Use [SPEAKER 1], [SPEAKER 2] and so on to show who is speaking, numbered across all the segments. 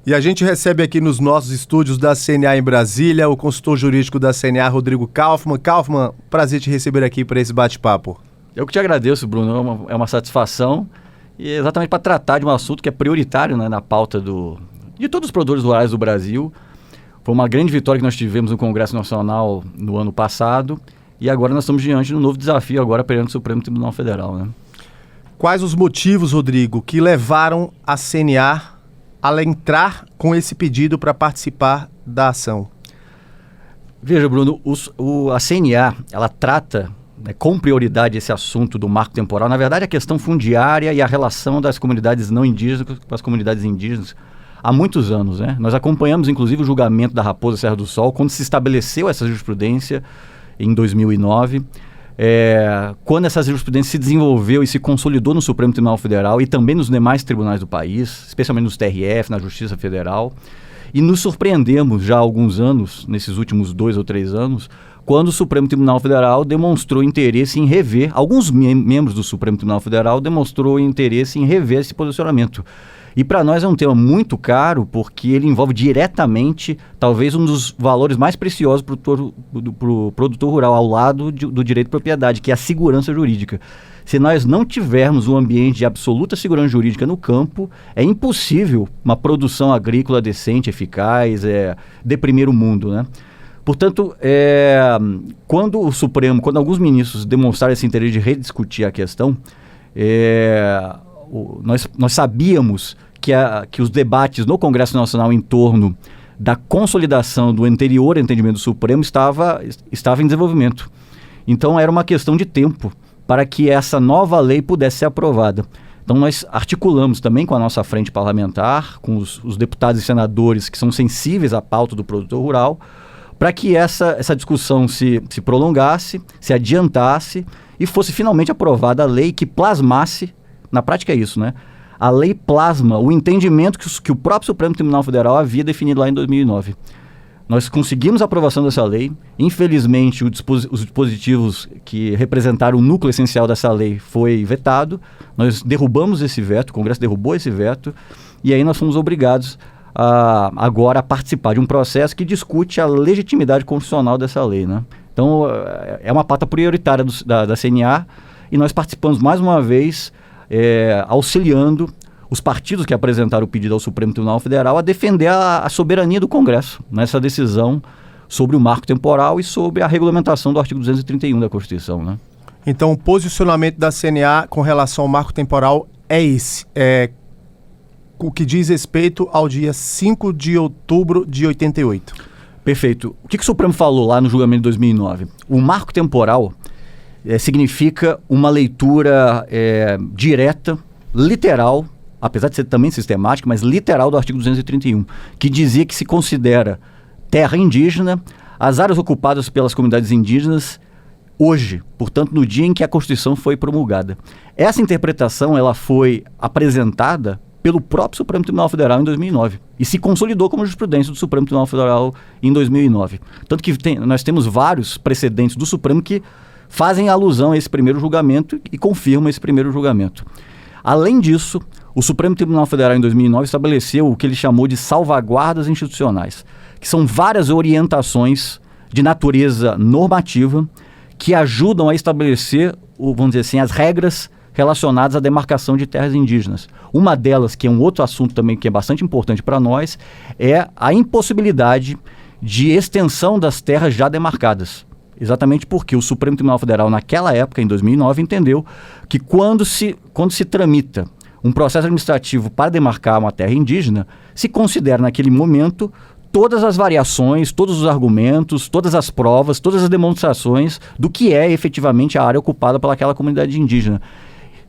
[SPEAKER 1] E a gente recebe aqui nos nossos estúdios da CNA em Brasília o consultor jurídico da CNA, Rodrigo Kaufmann. Kaufmann, prazer te receber aqui para esse bate-papo.
[SPEAKER 2] Eu que te agradeço, Bruno. É uma satisfação, e exatamente para tratar de um assunto que é prioritário, né, na pauta de todos os produtores rurais do Brasil. Foi uma grande vitória que nós tivemos no Congresso Nacional no ano passado, e agora nós estamos diante de um novo desafio agora perante o Supremo Tribunal Federal, né?
[SPEAKER 1] Quais os motivos, Rodrigo, que levaram a CNA a entrar com esse pedido para participar da ação?
[SPEAKER 2] Veja, Bruno, a CNA, ela trata, né, com prioridade esse assunto do marco temporal. Na verdade, a questão fundiária e a relação das comunidades não indígenas com as comunidades indígenas há muitos anos, né? Nós acompanhamos, inclusive, o julgamento da Raposa Serra do Sol, quando se estabeleceu essa jurisprudência em 2009. Quando essa jurisprudência se desenvolveu e se consolidou no Supremo Tribunal Federal e também nos demais tribunais do país, especialmente nos TRF, na Justiça Federal, e nos surpreendemos já há alguns anos, nesses últimos 2 ou 3 anos, quando o Supremo Tribunal Federal demonstrou interesse em rever, alguns membros do Supremo Tribunal Federal demonstrou interesse em rever esse posicionamento. E para nós é um tema muito caro, porque ele envolve diretamente, talvez, um dos valores mais preciosos para o produtor rural, ao lado do direito de propriedade, que é a segurança jurídica. Se nós não tivermos um ambiente de absoluta segurança jurídica no campo, é impossível uma produção agrícola decente, eficaz, de primeiro mundo, né? Portanto, quando alguns ministros demonstraram esse interesse de rediscutir a questão, nós sabíamos que os debates no Congresso Nacional em torno da consolidação do anterior entendimento do Supremo estava em desenvolvimento. Então era uma questão de tempo para que essa nova lei pudesse ser aprovada. Então nós articulamos também com a nossa frente parlamentar, com os deputados e senadores que são sensíveis à pauta do produtor rural, para que essa discussão se prolongasse, se adiantasse e fosse finalmente aprovada a lei que plasmasse. Na prática é isso, né? A lei plasma o entendimento que o próprio Supremo Tribunal Federal havia definido lá em 2009. Nós conseguimos a aprovação dessa lei. Infelizmente, os dispositivos que representaram o núcleo essencial dessa lei foi vetado. Nós derrubamos esse veto, o Congresso derrubou esse veto, e aí nós fomos obrigados agora a participar de um processo que discute a legitimidade constitucional dessa lei, né? Então, é uma pauta prioritária da CNA, e nós participamos mais uma vez auxiliando os partidos que apresentaram o pedido ao Supremo Tribunal Federal a defender a soberania do Congresso nessa decisão sobre o marco temporal e sobre a regulamentação do artigo 231 da Constituição, né?
[SPEAKER 1] Então, o posicionamento da CNA com relação ao marco temporal é esse, o que diz respeito ao dia 5 de outubro de 88.
[SPEAKER 2] Perfeito. O que o Supremo falou lá no julgamento de 2009? O marco temporal significa uma leitura direta, literal, apesar de ser também sistemática, mas literal do artigo 231, que dizia que se considera terra indígena as áreas ocupadas pelas comunidades indígenas hoje, portanto, no dia em que a Constituição foi promulgada. Essa interpretação ela foi apresentada pelo próprio Supremo Tribunal Federal em 2009 e se consolidou como jurisprudência do Supremo Tribunal Federal em 2009. Tanto que nós temos vários precedentes do Supremo que fazem alusão a esse primeiro julgamento e confirmam esse primeiro julgamento. Além disso, o Supremo Tribunal Federal em 2009 estabeleceu o que ele chamou de salvaguardas institucionais, que são várias orientações de natureza normativa que ajudam a estabelecer, vamos dizer assim, as regras relacionadas à demarcação de terras indígenas. Uma delas, que é um outro assunto também que é bastante importante para nós, é a impossibilidade de extensão das terras já demarcadas. Exatamente porque o Supremo Tribunal Federal, naquela época, em 2009, entendeu que quando se tramita um processo administrativo para demarcar uma terra indígena, se considera naquele momento todas as variações, todos os argumentos, todas as provas, todas as demonstrações do que é efetivamente a área ocupada pelaquela comunidade indígena.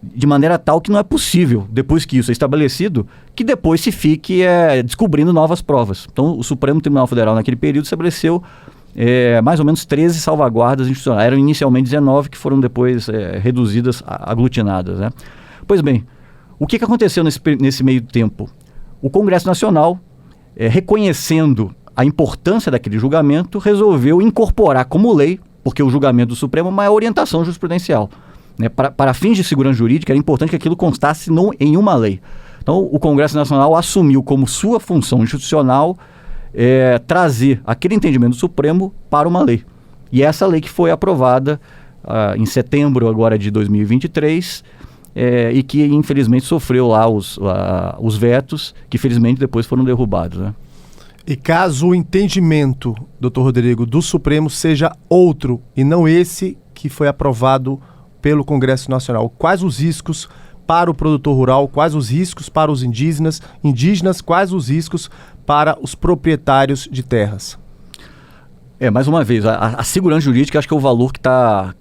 [SPEAKER 2] De maneira tal que não é possível, depois que isso é estabelecido, que depois se fique descobrindo novas provas. Então, o Supremo Tribunal Federal, naquele período, estabeleceu mais ou menos 13 salvaguardas institucionais. Eram inicialmente 19, que foram depois reduzidas, aglutinadas, né? Pois bem, o que aconteceu nesse meio tempo? O Congresso Nacional, reconhecendo a importância daquele julgamento, resolveu incorporar como lei, porque o julgamento do Supremo é uma orientação jurisprudencial, né? Para fins de segurança jurídica, era importante que aquilo constasse em uma lei. Então, o Congresso Nacional assumiu como sua função institucional trazer aquele entendimento do Supremo para uma lei. E essa lei que foi aprovada em setembro agora de 2023 e que infelizmente sofreu lá os vetos, que felizmente depois foram derrubados, né?
[SPEAKER 1] E caso o entendimento, doutor Rodrigo, do Supremo seja outro e não esse que foi aprovado pelo Congresso Nacional, quais os riscos para o produtor rural, quais os riscos para os indígenas, quais os riscos para os proprietários de terras?
[SPEAKER 2] Mais uma vez, a segurança jurídica acho que é o valor que tá,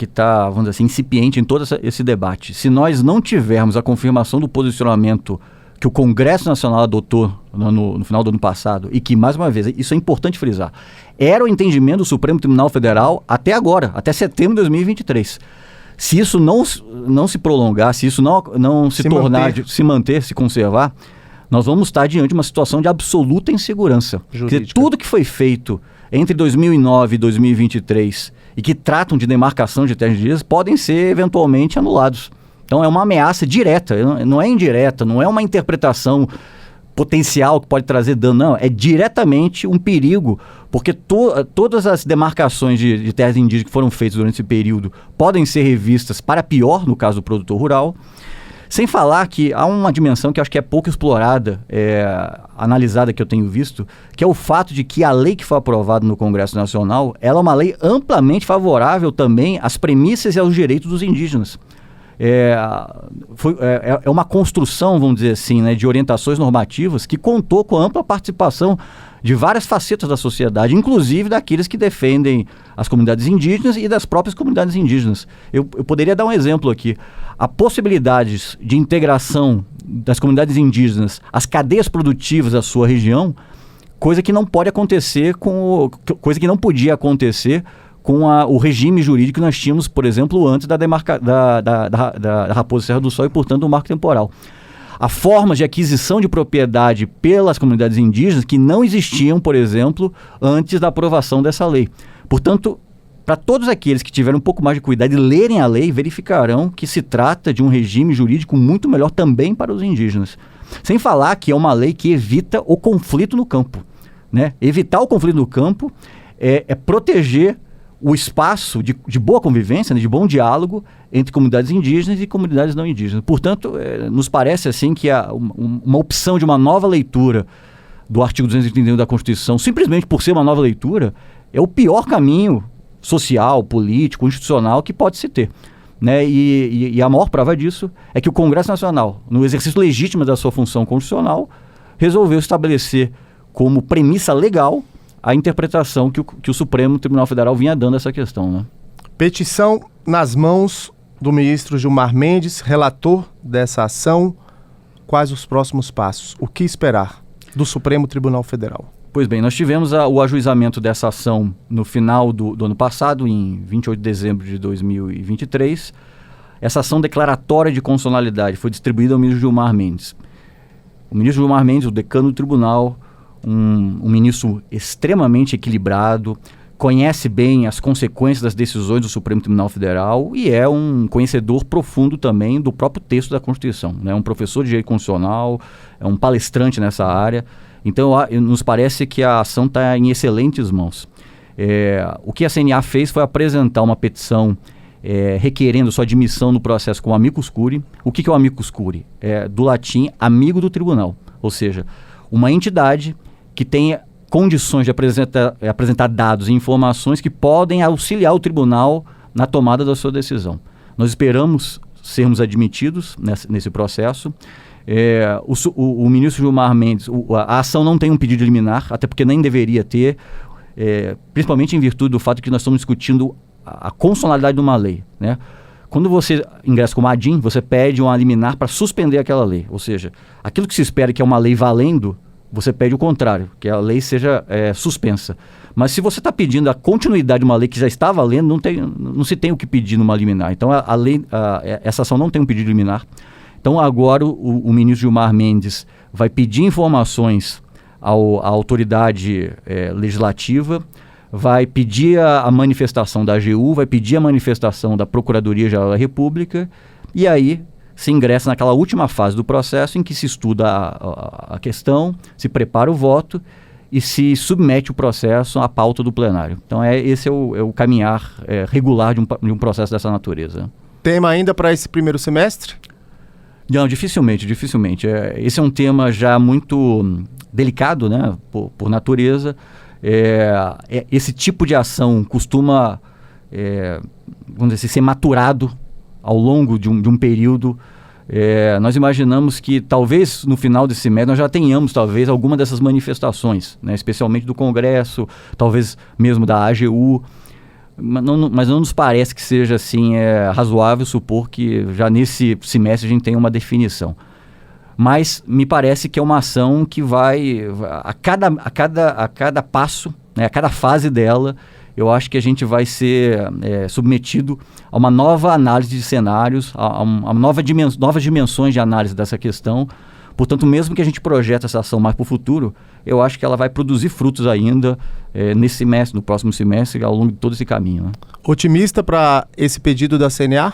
[SPEAKER 2] vamos dizer assim, incipiente em todo esse debate. Se nós não tivermos a confirmação do posicionamento que o Congresso Nacional adotou no final do ano passado, e que, mais uma vez, isso é importante frisar, era o entendimento do Supremo Tribunal Federal até agora, até setembro de 2023. Se isso não se prolongar, se isso não se manter, se conservar, nós vamos estar diante de uma situação de absoluta insegurança. Dizer, tudo que foi feito entre 2009 e 2023 e que tratam de demarcação de terras indígenas podem ser eventualmente anulados. Então é uma ameaça direta, não é indireta, não é uma interpretação potencial que pode trazer dano, não, é diretamente um perigo, porque todas as demarcações de terras indígenas que foram feitas durante esse período podem ser revistas para pior, no caso do produtor rural, sem falar que há uma dimensão que eu acho que é pouco explorada, analisada que eu tenho visto, que é o fato de que a lei que foi aprovada no Congresso Nacional, ela é uma lei amplamente favorável também às premissas e aos direitos dos indígenas. É uma construção, vamos dizer assim, né, de orientações normativas que contou com a ampla participação de várias facetas da sociedade, inclusive daqueles que defendem as comunidades indígenas e das próprias comunidades indígenas. Eu poderia dar um exemplo aqui. Há possibilidades de integração das comunidades indígenas às cadeias produtivas da sua região, coisa que não pode acontecer coisa que não podia acontecer com o regime jurídico que nós tínhamos, por exemplo, antes da Raposa Serra do Sol e, portanto, do marco temporal. Há formas de aquisição de propriedade pelas comunidades indígenas que não existiam, por exemplo, antes da aprovação dessa lei. Portanto, para todos aqueles que tiverem um pouco mais de cuidado e lerem a lei, verificarão que se trata de um regime jurídico muito melhor também para os indígenas. Sem falar que é uma lei que evita o conflito no campo, né? Evitar o conflito no campo é proteger o espaço de boa convivência, né, de bom diálogo entre comunidades indígenas e comunidades não indígenas. Portanto, nos parece assim que uma opção de uma nova leitura do artigo 231 da Constituição, simplesmente por ser uma nova leitura, é o pior caminho social, político, institucional que pode se ter, né? E a maior prova disso é que o Congresso Nacional, no exercício legítimo da sua função constitucional, resolveu estabelecer como premissa legal a interpretação que o Supremo Tribunal Federal vinha dando a essa questão, né?
[SPEAKER 1] Petição nas mãos do ministro Gilmar Mendes, relator dessa ação. Quais os próximos passos? O que esperar do Supremo Tribunal Federal?
[SPEAKER 2] Pois bem, nós tivemos o ajuizamento dessa ação no final do ano passado, em 28 de dezembro de 2023. Essa ação declaratória de constitucionalidade foi distribuída ao ministro Gilmar Mendes. O ministro Gilmar Mendes, o decano do tribunal, um ministro extremamente equilibrado, conhece bem as consequências das decisões do Supremo Tribunal Federal e é um conhecedor profundo também do próprio texto da Constituição, né? Um professor de direito constitucional, é um palestrante nessa área. Então, nos parece que a ação está em excelentes mãos. O que a CNA fez foi apresentar uma petição requerendo sua admissão no processo com amicus curiae. O que é o amicus curiae? Do latim, amigo do tribunal, ou seja, uma entidade que tenha condições de apresentar dados e informações que podem auxiliar o tribunal na tomada da sua decisão. Nós esperamos sermos admitidos nesse processo. O ministro Gilmar Mendes, a ação não tem um pedido de liminar, até porque nem deveria ter, principalmente em virtude do fato que nós estamos discutindo a constitucionalidade de uma lei, né? Quando você ingressa como ADIM, você pede uma liminar para suspender aquela lei, ou seja, aquilo que se espera que é uma lei valendo, você pede o contrário, que a lei seja suspensa. Mas se você está pedindo a continuidade de uma lei que já está valendo, não se tem o que pedir numa liminar. Então essa ação não tem um pedido de liminar. Então agora o ministro Gilmar Mendes vai pedir informações à autoridade legislativa, vai pedir a manifestação da AGU, vai pedir a manifestação da Procuradoria-Geral da República, e aí se ingressa naquela última fase do processo em que se estuda a questão, se prepara o voto e se submete o processo à pauta do plenário. Então esse é o caminhar regular de um processo dessa natureza.
[SPEAKER 1] Tema ainda para esse primeiro semestre?
[SPEAKER 2] Não, dificilmente. Esse é um tema já muito delicado, né, por natureza. Esse tipo de ação costuma, vamos dizer assim, ser maturado ao longo de um período. Nós imaginamos que talvez no final desse semestre nós já tenhamos talvez alguma dessas manifestações, né, especialmente do Congresso, talvez mesmo da AGU, mas não nos parece que seja assim razoável supor que já nesse semestre a gente tenha uma definição. Mas me parece que é uma ação que vai a cada passo, né, a cada fase dela, eu acho que a gente vai ser submetido a uma nova análise de cenários, a novas dimensões de análise dessa questão. Portanto, mesmo que a gente projete essa ação mais para o futuro, eu acho que ela vai produzir frutos ainda nesse semestre, no próximo semestre, ao longo de todo esse caminho, né?
[SPEAKER 1] Otimista para esse pedido da CNA?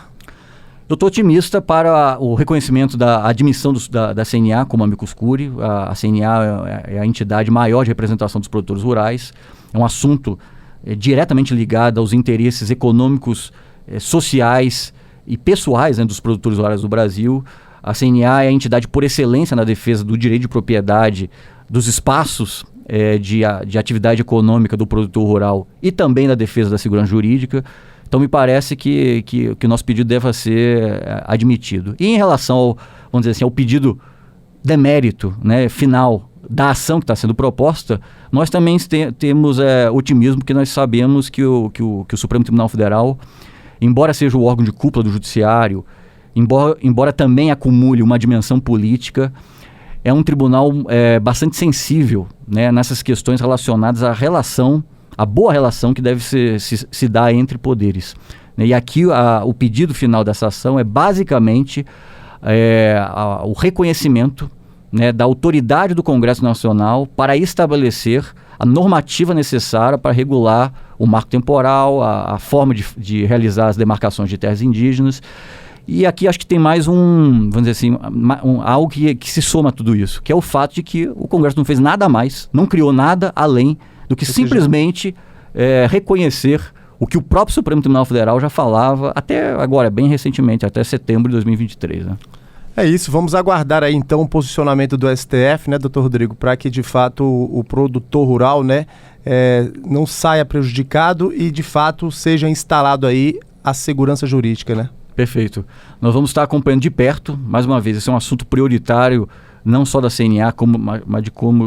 [SPEAKER 2] Eu estou otimista para o reconhecimento da admissão da CNA como amicus curiae. A CNA é a entidade maior de representação dos produtores rurais. É um assunto diretamente ligado aos interesses econômicos, sociais e pessoais, né, dos produtores rurais do Brasil. A CNA é a entidade por excelência na defesa do direito de propriedade, dos espaços de atividade econômica do produtor rural e também na defesa da segurança jurídica. Então me parece que o nosso pedido deva ser admitido. E em relação vamos dizer assim, ao pedido demérito, né, final da ação que está sendo proposta, nós também temos otimismo, porque nós sabemos que o Supremo Tribunal Federal, embora seja o órgão de cúpula do judiciário, embora também acumule uma dimensão política, é um tribunal bastante sensível, né, nessas questões relacionadas à boa relação que deve se dar entre poderes. E aqui o pedido final dessa ação é basicamente o reconhecimento, né, da autoridade do Congresso Nacional para estabelecer a normativa necessária para regular o marco temporal, a forma de realizar as demarcações de terras indígenas. E aqui acho que tem mais vamos dizer assim, algo que se soma a tudo isso, que é o fato de que o Congresso não fez nada mais, não criou nada além do que simplesmente reconhecer o que o próprio Supremo Tribunal Federal já falava até agora, bem recentemente, até setembro de 2023, né?
[SPEAKER 1] É isso, vamos aguardar aí então o posicionamento do STF, né, doutor Rodrigo, para que de fato o produtor rural, né, não saia prejudicado e de fato seja instalado aí a segurança jurídica, né? Perfeito.
[SPEAKER 2] Nós vamos estar acompanhando de perto, mais uma vez, esse é um assunto prioritário, não só da CNA, mas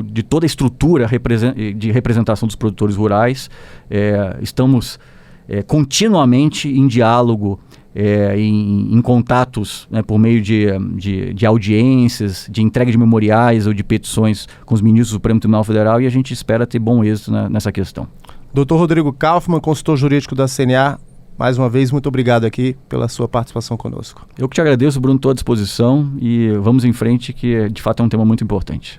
[SPEAKER 2] de toda a estrutura de representação dos produtores rurais. Estamos continuamente em diálogo, em contatos, né, por meio de audiências, de entrega de memoriais ou de petições com os ministros do Supremo Tribunal Federal, e a gente espera ter bom êxito nessa questão.
[SPEAKER 1] Dr. Rodrigo Kaufmann, consultor jurídico da CNA, mais uma vez, muito obrigado aqui pela sua participação conosco.
[SPEAKER 2] Eu que te agradeço, Bruno, estou à disposição e vamos em frente, que de fato é um tema muito importante.